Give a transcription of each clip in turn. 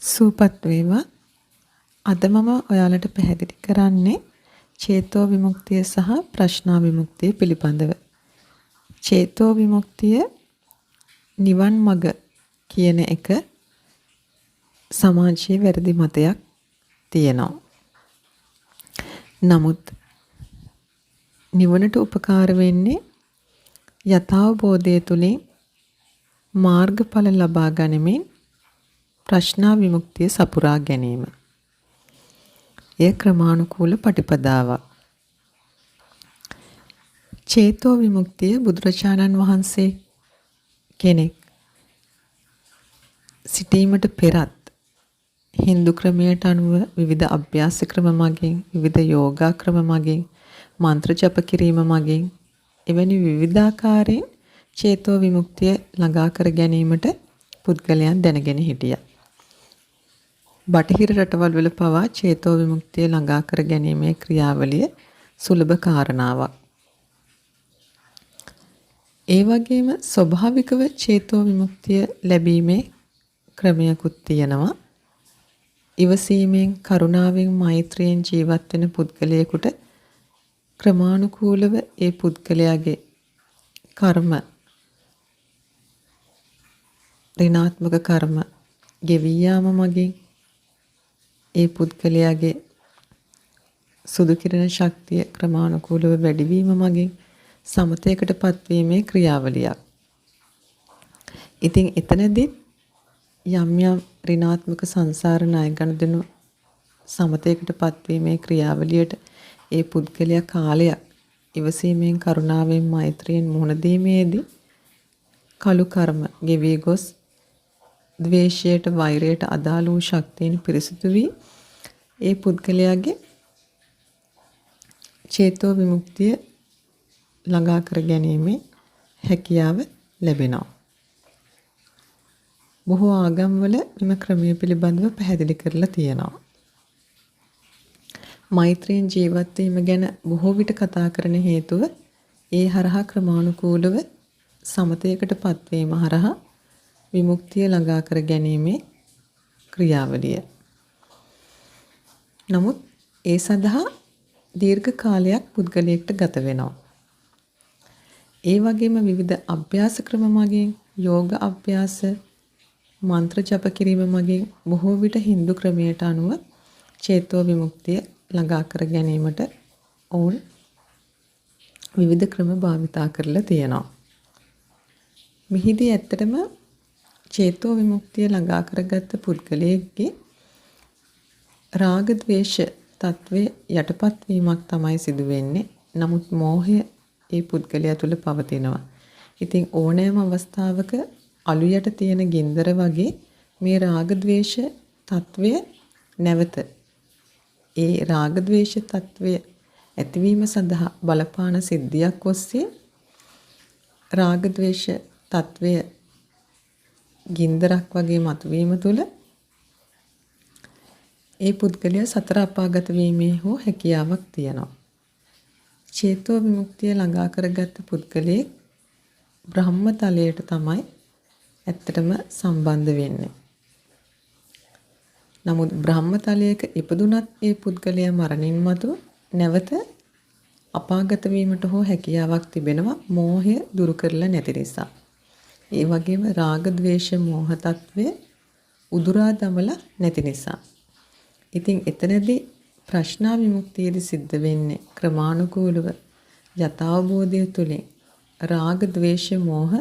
සූපත් වේවා. අද මම ඔයාලට පැහැදිලි කරන්නේ චේතෝ විමුක්තිය සහ ප්‍රඥා විමුක්තිය පිළිබඳව. චේතෝ විමුක්තිය නිවන් මඟ කියන එක සමාජයේ වැරදි මතයක් තියෙනවා. නමුත් නිවනට උපකාර වෙන්නේ යථාබෝධය තුළින් මාර්ගඵල ලබා ගනිමින් ප්‍රඥා විමුක්තිය සපුරා ගැනීම. එය ක්‍රමානුකූල පටිපදාවක්. චේතෝ විමුක්තිය බුදුරජාණන් වහන්සේ කෙනෙක් සිටීමට පෙරත් හින්දු ක්‍රමයට අනුව විවිධ අභ්‍යාස ක්‍රම මගින්, විවිධ යෝගා ක්‍රම මගින්, මන්ත්‍ර ජප කිරීම මගින් එවැනි විවිධාකාරයෙන් චේතෝ විමුක්තිය ළඟා කර ගැනීමට පුද්ගලයන් දැනගෙන හිටියා. බටහිර රටවල් වල පවා චේතෝ විමුක්තිය ළඟා කර ගැනීමේ ක්‍රියාවලිය සුලභ කාරණාවක්. ඒ වගේම ස්වභාවිකව චේතෝ විමුක්තිය ලැබීමේ ක්‍රමයකුත් තියෙනවා. ඉවසීමෙන්, කරුණාවෙන්, මෛත්‍රියෙන් ජීවත් වෙන පුද්ගලයෙකුට ක්‍රමානුකූලව ඒ පුද්ගලයාගේ කර්ම, ඍණාත්මක කර්ම ගෙවී යාම මගින් ඒ පුද්ගලයාගේ සුදු කිරණ ශක්තිය ක්‍රමානුකූලව වැඩිවීම මගින් සමතයකට පත්වීමේ ක්‍රියාවලියක්. ඉතින් එතනදී යම් යම් ඍණාත්මක සංසාර ණය ගනුදෙනු සමතයකට පත්වීමේ ක්‍රියාවලියට ඒ පුද්ගලයා කාලයක් ඉවසීමෙන්, කරුණාවෙන්, මෛත්‍රියෙන් මුහුණ දීමේදී කලු කර්ම ගෙවී ගොස් ද්වේෂයට, වෛරයට අදාළ වූ ශක්තියින් පිරිසිදු වී ඒ පුද්ගලයාගේ චේතෝ විමුක්තිය ළඟා කර ගැනීමේ හැකියාව ලැබෙනවා. බොහෝ ආගම්වල මෙම ක්‍රමය පිළිබඳව පැහැදිලි කරලා තියෙනවා. මෛත්‍රියෙන් ජීවත් වීම ගැන බොහෝ විට කතා කරන හේතුව ඒ හරහා ක්‍රමානුකූලව සමතයකට පත්වීම හරහා විමුක්තිය ළඟා කර ගැනීමේ ක්‍රියාවලිය. නමුත් ඒ සඳහා දීර්ඝ කාලයක් පුද්ගලයෙක්ට ගත වෙනවා. ඒ වගේම විවිධ අභ්‍යාස ක්‍රම මගින්, යෝග අභ්‍යාස, මන්ත්‍ර ජප කිරීම මගින් බොහෝ විට හින්දු ක්‍රමයට අනුව චේතෝ විමුක්තිය ළඟා කර ගැනීමට ඔවුන් විවිධ ක්‍රම භාවිතා කරලා තියෙනවා. මෙහිදී ඇත්තටම චේතෝ විමුක්තිය ළඟා කරගත්ත පුද්ගලයෙක්ගේ රාග ද්වේෂ තත්ත්වයේ යටපත් වීමක් තමයි සිදු වෙන්නේ. නමුත් මෝහය ඒ පුද්ගලයා තුළ පවතිනවා. ඉතින් ඕනෑම අවස්ථාවක අලු යට තියෙන ගින්දර වගේ මේ රාග ද්වේෂ තත්ත්වය නැවත ඒ රාග ද්වේෂ තත්ත්වය ඇතිවීම සඳහා බලපාන සිද්ධියක් ඔස්සේ රාග ද්වේෂ තත්ත්වය ගින්දරක් වගේ මතුවීම තුළ ඒ පුද්ගලයා සතර අපාගත වීමේ හෝ හැකියාවක් තියෙනවා. චේතෝ විමුක්තිය ළඟා කරගත්ත පුද්ගලයෙක් බ්‍රහ්ම තලයට තමයි ඇත්තටම සම්බන්ධ වෙන්නේ. නමුත් බ්‍රහ්ම තලයක ඉපදුනත් ඒ පුද්ගලයා මරණින් මතු නැවත අපාගත වීමට හෝ හැකියාවක් තිබෙනවා, මෝහය දුරු කරලා නැති නිසා. ඒ වගේම රාග ද්වේෂ මෝහ තත්ත්වය උදුරා දමලා නැති නිසා. ඉතින් එතනදී ප්‍රඥා විමුක්තියේදී සිද්ධ වෙන්නේ ක්‍රමානුකූලව යථාබෝධය තුළින් රාග ද්වේෂ මෝහ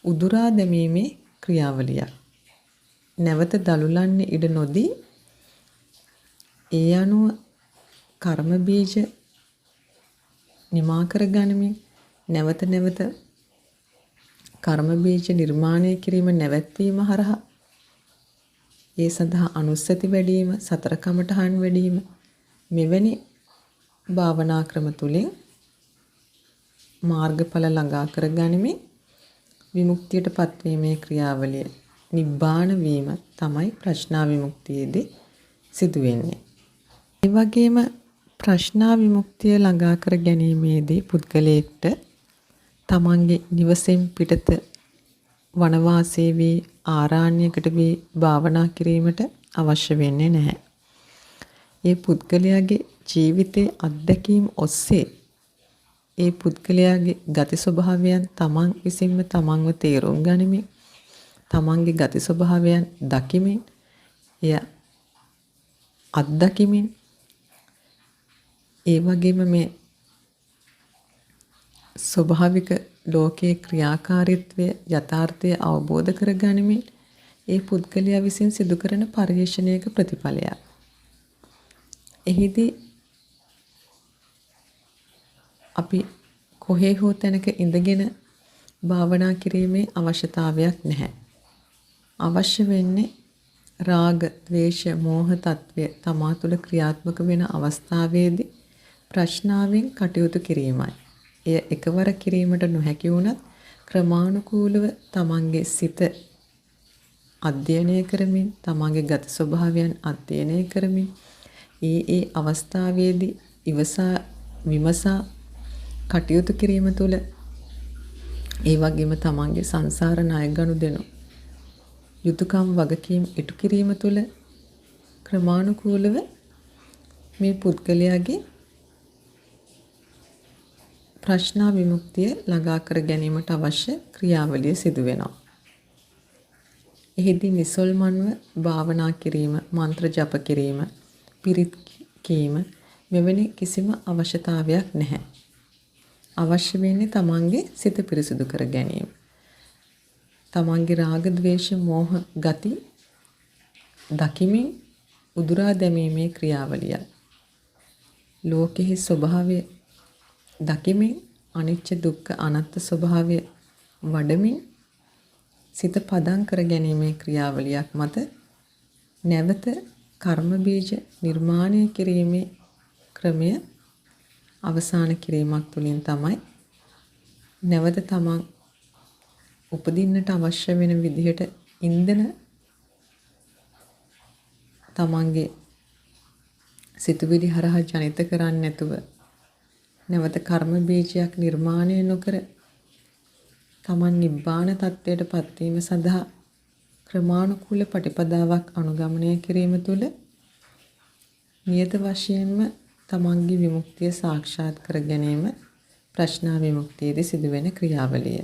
උදුරා දැමීමේ ක්‍රියාවලියක්. නැවත දලුලන්නේ ඉඩ නොදී ඒ අනුව කර්ම බීජ නිමා කර ගනිමින් නැවත නැවත කර්ම බීජ නිර්මාණය කිරීම නැවැත්වීම හරහා ඒ සඳහා අනුස්සති වැඩිම, සතර කමඨහන් වැඩිම, මෙවැනි භාවනා ක්‍රම තුලින් මාර්ගඵල ළඟා කර ගනිමින් විමුක්තියට පත්වීමේ ක්‍රියාවලිය නිබ්බාන වීම තමයි ප්‍රඥා විමුක්තියේදී සිදු වෙන්නේ. ඒ වගේම ප්‍රඥා විමුක්තිය ළඟා කර ගැනීමේදී පුද්ගලයෙක්ට තමන්ගේ නිවසෙන් පිටත වනවාසයේ වී ආරාණ්‍යයකට වී භාවනා කිරීමට අවශ්‍ය වෙන්නේ නැහැ. ඒ පුද්ගලයාගේ ජීවිතයේ අත්දැකීම් ඔස්සේ ඒ පුද්ගලයාගේ ගති ස්වභාවයන් තමන් විසින්ම තමන්ව තේරුම් ගනිමින් තමන්ගේ ගති ස්වභාවයන් දකිමින් එය අත්දකිමින් ඒ වගේම මේ ස්වභාවික ලෝකයේ ක්‍රියාකාරීත්වය යථාර්ථය අවබෝධ කර ගනිමින් ඒ පුද්ගලයා විසින් සිදු කරන පරිශ්‍රණයක ප්‍රතිඵලයක්. එහිදී අපි කොහේ හෝ තැනක ඉඳගෙන භාවනා කිරීමේ අවශ්‍යතාවයක් නැහැ. අවශ්‍ය වෙන්නේ රාග, ද්වේෂ, මෝහ තත්වය තමා තුළ ක්‍රියාත්මක වෙන අවස්ථාවේදී ප්‍රශ්නාවෙන් කටයුතු කිරීමයි. එය එකවර කිරීමට නොහැකි වුණත් ක්‍රමානුකූලව තමන්ගේ සිත අධ්‍යයනය කරමින් තමන්ගේ ගති ස්වභාවයන් අධ්‍යයනය කරමින් ඒ අවස්ථාවේදී විමසා කටයුතු කිරීම තුළ ඒ වගේම තමන්ගේ සංසාර ණය ගනුදෙනු යුතුයකම් වගකීම් ඉටු කිරීම තුළ ක්‍රමානුකූලව මේ පුද්ගලයාගේ ප්‍රශ්න විමුක්තිය ළඟා කර ගැනීමට අවශ්‍ය ක්‍රියාවලිය සිදු වෙනවා. එහිදී නිසල්මන්ව භාවනා කිරීම, මන්ත්‍ර ජප කිරීම, පිරිත් කීම මෙවැනි කිසිම අවශ්‍යතාවයක් නැහැ. අවශ්‍ය වෙන්නේ තමන්ගේ සිත පිරිසුදු කර ගැනීම. තමන්ගේ රාග, ද්වේෂ, මෝහ ගති දකිමින් උදුරා දැමීමේ ක්‍රියාවලිය. ලෝකෙහි ස්වභාවය දකිමින් අනිච්ච දුක්ඛ අනාත්ම ස්වභාවය වඩමින් සිත පදම් කර ගැනීමේ ක්‍රියාවලියක් මත නැවත කර්ම බීජ නිර්මාණය කිරීමේ ක්‍රමය අවසන් කිරීමක් තුළින් තමයි නැවත තමන් උපදින්නට අවශ්‍ය වෙන විදිහට ඉන්දන තමන්ගේ සිතුවිලි හරහා ජනිත කරන්නේ නැතුව නැවත කර්ම බීජයක් නිර්මාණය නොකර තමන් නිබ්බාන තත්ත්වයට පත්වීම සඳහා ක්‍රමානුකූල ප්‍රතිපදාවක් අනුගමනය කිරීම තුළ නියත වශයෙන්ම තමන්ගේ විමුක්තිය සාක්ෂාත් කර ගැනීම ප්‍රශ්නා විමුක්තියේදී සිදුවෙන ක්‍රියාවලිය.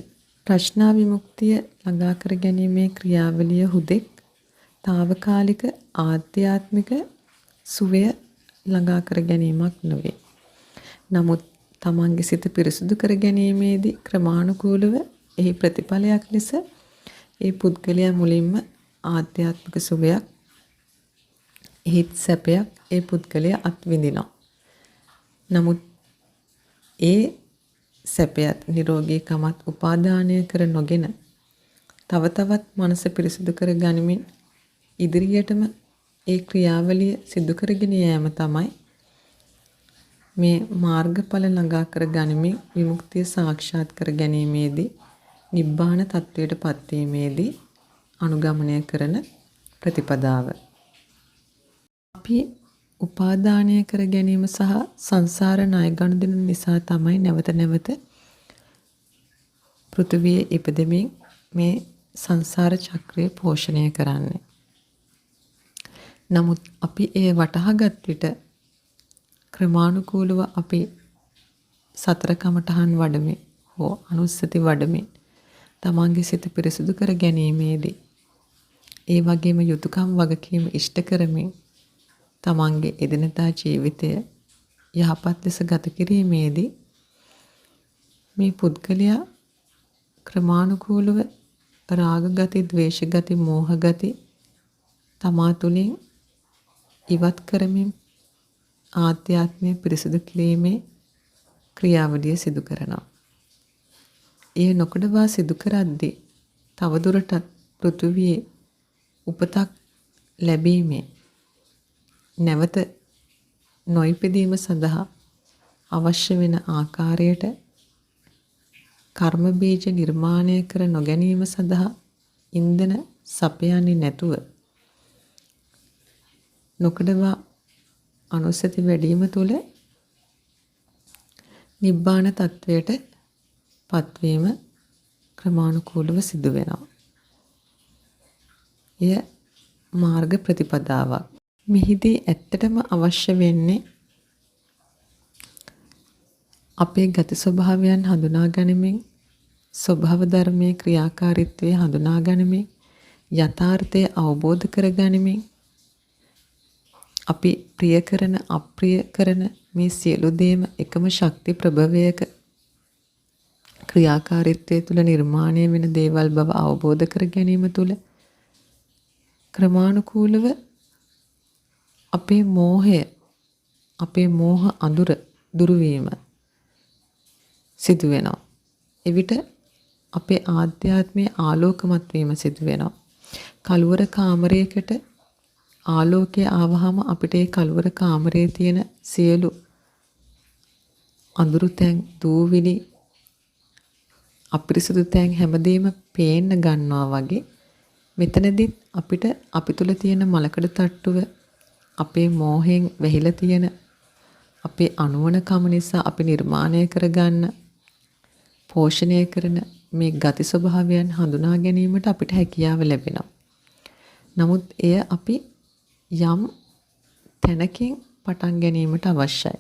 ප්‍රශ්නා විමුක්තිය ළඟා කර ගැනීමේ ක්‍රියාවලිය හුදෙක් తాවකාලික ආධ්‍යාත්මික සුවය ළඟා කර ගැනීමක් නොවේ. නමුත් තමන්ගේ සිත පිරිසුදු කර ගැනීමේදී ක්‍රමානුකූලව එහි ප්‍රතිඵලයක් ලෙස ඒ පුද්ගලයා මුලින්ම ආධ්‍යාත්මික සුවයක් එහිත් සැපයක් ඒ පුද්ගලයා අත්විඳිනවා. නමුත් ඒ සැපයත් නිරෝගීකමත් උපාදානය කර නොගෙන තව තවත් මනස පිරිසුදු කර ගනිමින් ඉදිරියටම ඒ ක්‍රියාවලිය සිදු කරගෙන යාම තමයි මේ මාර්ගඵල ළඟා කර ගනිමින් විමුක්තිය සාක්ෂාත් කර ගැනීමේදී නිබ්බාන තත්වයට පත්වීමේදී අනුගමනය කරන ප්‍රතිපදාව. අපි උපාදානය කර ගැනීම සහ සංසාර ණය ගනුදෙනු නිසා තමයි නැවත නැවත පෘථිවියේ ඉපදෙමින් මේ සංසාර චක්‍රය පෝෂණය කරන්නේ. නමුත් අපි එය වටහාගත් විට ක්‍රමානුකූලව අපි සතර කමඨහන් වඩමින් හෝ අනුස්සති වඩමින් තමන්ගේ සිත පිරිසුදු කර ගැනීමේදී ඒ වගේම යුතුයකම් වගකීම් ඉෂ්ට කරමින් තමන්ගේ එදිනදා ජීවිතය යහපත් ලෙස ගත කිරීමේදී මේ පුද්ගලයා ක්‍රමානුකූලව රාග ගති, ද්වේෂ ගති, මෝහ ගති තමා තුළින් ඉවත් කරමින් ආධ්‍යාත්මය පිරිසුදු කිරීමේ ක්‍රියාවලිය සිදු කරනවා. එය නොකඩවා සිදු කරද්දී තවදුරටත් පෘථිවියේ උපතක් ලැබීමේ නැවත නොයිපදීම සඳහා අවශ්‍ය වෙන ආකාරයට කර්ම බීජ නිර්මාණය කර නොගැනීම සඳහා ඉන්ධන සපයන්නේ නැතුව නොකඩවා අනුස්සති වැඩිම තුළ නිබ්බාන තත්වයට පත්වීම ක්‍රමානුකූලව සිදු වෙනවා. එය මාර්ග ප්‍රතිපදාවක්. මෙහිදී ඇත්තටම අවශ්‍ය වෙන්නේ අපේ ගති ස්වභාවයන් හඳුනා ගනිමින් ස්වභාව ධර්මයේ ක්‍රියාකාරීත්වය හඳුනා ගනිමින් යථාර්ථය අවබෝධ කර ගනිමින් අපි ප්‍රිය කරන අප්‍රිය කරන මේ සියලු දේම එකම ශක්ති ප්‍රභවයක ක්‍රියාකාරීත්වය තුළ නිර්මාණය වෙන දේවල් බව අවබෝධ කර ගැනීම තුළ ක්‍රමානුකූලව අපේ මෝහය අපේ මෝහ අඳුර දුරු වීම සිදු වෙනවා. එවිට අපේ ආධ්‍යාත්මයේ ආලෝකමත් වීම සිදු වෙනවා. කළුවර කාමරයකට ආලෝකය ආවහම අපිට ඒ කළුවර කාමරයේ තියෙන සියලු අඳුරු තැන්, දූවිලි, අපිරිසුදු තැන් හැමදේම පේන්න ගන්නවා වගේ මෙතනදිත් අපිට අපි තුල තියෙන මලකඩ තට්ටුව අපේ මෝහයෙන් වැහිලා තියෙන අපේ අනුවණකම නිසා අපි නිර්මාණය කරගන්න පෝෂණය කරන මේ ගති ස්වභාවයන් හඳුනා ගැනීමට අපිට හැකියාව ලැබෙනවා. නමුත් එය අපි යම් තැනකින් පටන් ගැනීමට අවශ්‍යයි.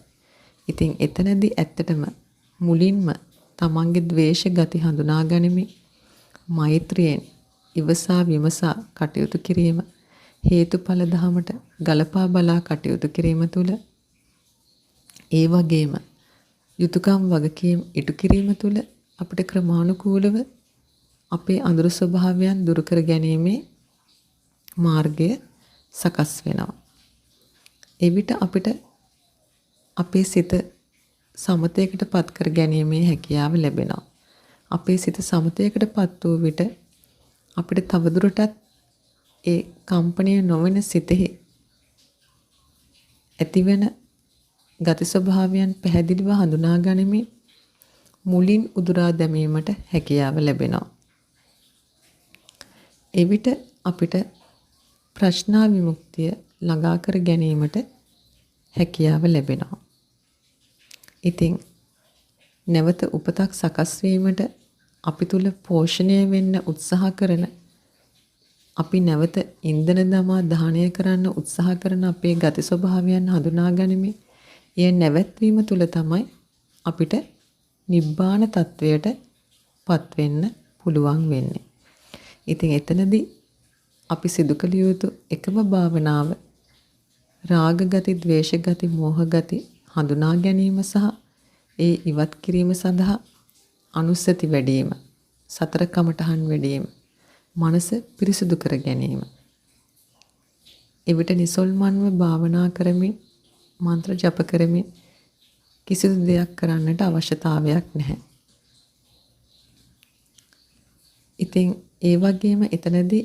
ඉතින් එතනදී ඇත්තටම මුලින්ම තමන්ගේ ද්වේෂ ගති හඳුනා ගනිමින් මෛත්‍රියෙන් ඉවසා විමසා කටයුතු කිරීම හේතුඵල ධමයට ගලපා බලා කටයුතු කිරීම තුළ ඒ වගේම යුතුයකම් වගකීම් ඉටු කිරීම තුළ අපිට ක්‍රමානුකූලව අපේ අඳුරු ස්වභාවයන් දුරු කර ගැනීමේ මාර්ගය සකස් වෙනවා. එවිට අපිට අපේ සිත සමතයකට පත් කර ගැනීමේ හැකියාව ලැබෙනවා. අපේ සිත සමතයකට පත් වූ විට අපිට තවදුරටත් ඒ කම්පණය නොවන සිතෙහි ඇතිවෙන ගති ස්වභාවයන් පැහැදිලිව හඳුනා ගනිමින් මුලින් උදුරා දැමීමට හැකියාව ලැබෙනවා. එවිට අපිට ප්‍රශ්නා විමුක්තිය ළඟා කර ගැනීමට හැකියාව ලැබෙනවා. ඉතින් නැවත උපතක් සකස් වීමට අපි තුල පෝෂණය වෙන්න උත්සාහ කරන අපි නැවත ඉන්ධන දමා දහනය කරන්න උත්සාහ කරන අපේ ගති ස්වභාවයන් හඳුනා ගනිමින් එය නැවැත්වීම තුල තමයි අපිට නිබ්බාන තත්වයට පත් වෙන්න පුළුවන් වෙන්නේ. ඉතින් එතනදී අපි සිදු කළ යුතු එකම භාවනාව රාග ගති, ද්වේෂ ගති, මෝහ ගති හඳුනා ගැනීම සහ ඒ ඉවත් කිරීම සඳහා අනුස්සති වැඩිම, සතර කමඨහන් වැඩිම, මනස පිරිසුදු කර ගැනීම. එවිට නිසල්මන්ව භාවනා කරමින් මන්ත්‍ර ජප කරමින් කිසිදු දෙයක් කරන්නට අවශ්‍යතාවයක් නැහැ. ඉතින් ඒ වගේම එතනදී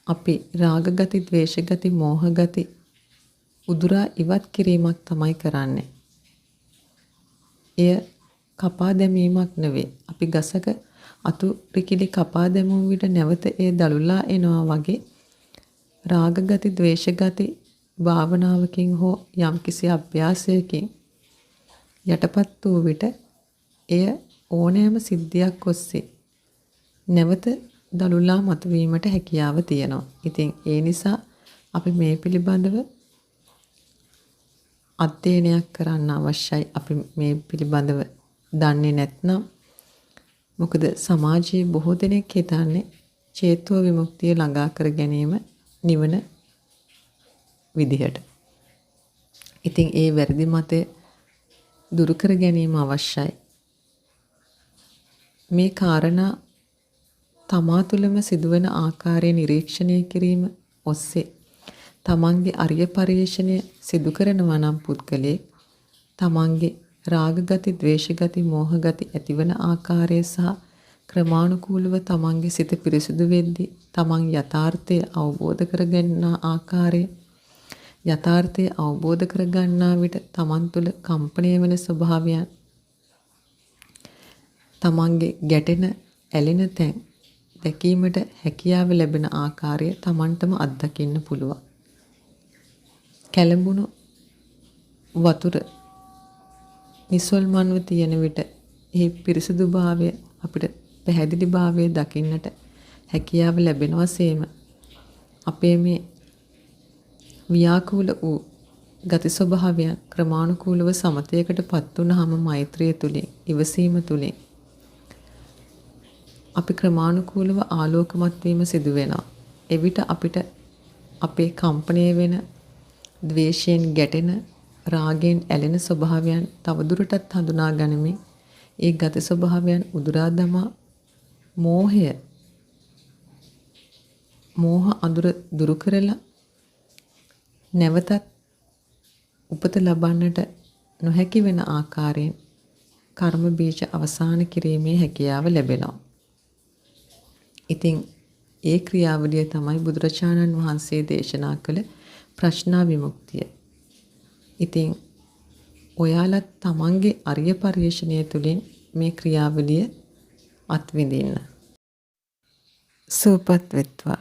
අපි රාග ගති, ද්වේෂ ගති, මෝහ ගති උදුරා ඉවත් කිරීමක් තමයි කරන්නේ. එය කපා දැමීමක් නෙවෙයි. අපි ගසක අතු රිකිලි කපා දැමුව විට නැවත එය දලුලා එනවා වගේ රාග ගති, ද්වේෂ ගති භාවනාවකින් හෝ යම්කිසි අභ්‍යාසයකින් යටපත් වූ විට එය ඕනෑම සිද්ධියක් ඔස්සේ නැවත දලුලා මතුවීමට හැකියාව තියෙනවා. ඉතින් ඒ නිසා අපි මේ පිළිබඳව අධ්‍යයනයක් කරන්න අවශ්‍යයි. අපි මේ පිළිබඳව දන්නේ නැත්නම් මොකද සමාජයේ බොහෝ දෙනෙක් හිතන්නේ චේතෝ විමුක්තිය ළඟා කර ගැනීම නිවන විදිහට. ඉතින් ඒ වැරදි මතය දුරු කර ගැනීම අවශ්‍යයි. මේ කාරණා තමා තුළම සිදුවන ආකාරය නිරීක්ෂණය කිරීම ඔස්සේ තමන්ගේ අරිය පරිශ්‍රණය සිදු කරනවා නම් පුද්ගලයෙක් තමන්ගේ රාග ගති, ද්වේෂ ගති, මෝහ ගති ඇතිවන ආකාරය සහ ක්‍රමානුකූලව තමන්ගේ සිත පිරිසුදු වෙද්දී තමන් යථාර්ථය අවබෝධ කරගන්නා ආකාරය යථාර්ථය අවබෝධ කරගන්නා විට තමන් තුළ කම්පණය වෙන ස්වභාවයන් තමන්ගේ ගැටෙන ඇලෙන තැන් දැකීමට හැකියාව ලැබෙන ආකාරය තමන්ටම අත්දකින්න පුළුවන්. කැළඹුණු වතුර නිසල්මන්ව තියෙන විට එහි පිරිසුදුභාවය අපිට පැහැදිලිභාවය දකින්නට හැකියාව ලැබෙනවා සේම අපේ මේ ව්‍යාකූල වූ ගති ස්වභාවයන් ක්‍රමානුකූලව සමතයකටපත් වුණාම මෛත්‍රිය තුලින්, ඉවසීම තුලින් අපි ක්‍රමානුකූලව ආලෝකමත් වීම සිදු වෙනවා. එවිට අපිට අපේ කම්පණය වෙන, ද්වේෂයෙන් ගැටෙන, රාගයෙන් ඇලෙන ස්වභාවයන් තවදුරටත් හඳුනා ගනිමින් ඒ ගති ස්වභාවයන් උදුරා දමා මෝහ අඳුර දුරු කරලා නැවතත් උපත ලබන්නට නොහැකි වෙන ආකාරයෙන් කර්ම බීජ අවසන් කිරීමේ හැකියාව ලැබෙනවා. ඉතින් ඒ ක්‍රියාවලිය තමයි බුදුරජාණන් වහන්සේ දේශනා කළ ප්‍රඥා විමුක්තිය. ඉතින් ඔයාලත් තමන්ගේ අරිය පරිශ්‍රණය තුළින් මේ ක්‍රියාවලිය අත්විඳින්න. සුවපත් වෙත්වා.